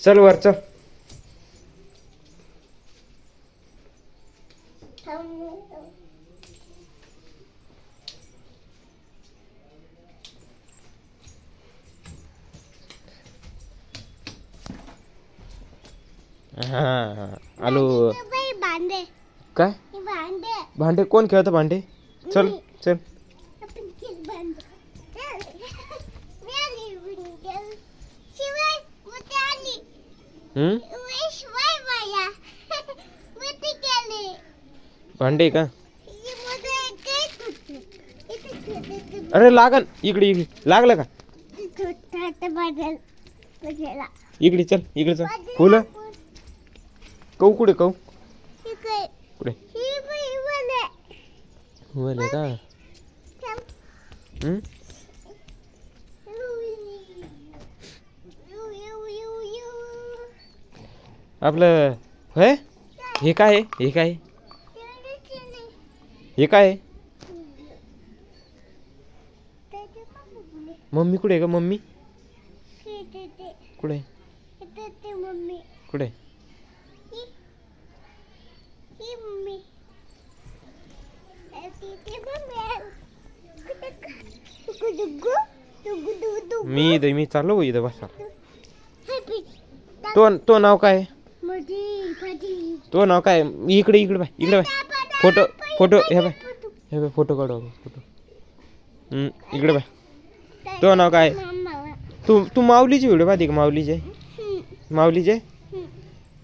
चल वर चल. हा आलो. भांडे काय भांडे भांडे कोण खेळतं भांडे? चल चल. हम्म भांडे का? अरे लागल इकडे इकडे लागलं का? इकडे चल इकडे चल. फुलं कऊ कुठे कऊ कुठे वले का? हम्म आपलं हे हे काय आहे? हे काय आहे? हे काय आहे? मम्मी कुठे आहे का? मम्मी कुठे कुठे? मी चाललो इथं बसा. तो नाव काय? तो नाव काय? इकडे इकडे बाय इकडे बाय. फोटो फोटो हे बाय हे बाय फोटो काढू फोटो. इकडे बाय. तो नाव काय? तू माऊलीची व्हिडिओ पाहते का? माऊलीचे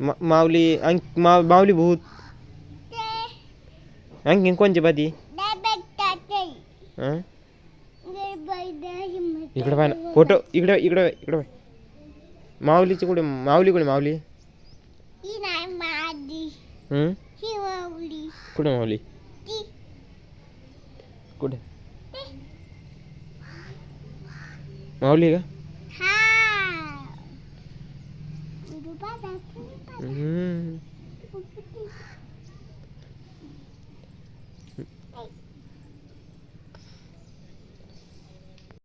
माऊली माऊली भूत आणखीन कोणची पाहती? इकडे पाय ना फोटो. इकडे इकडे इकडे बाय. माऊलीची कुठे? माऊली कुठे? माऊली कुठे? माऊली कुठे? माऊली का?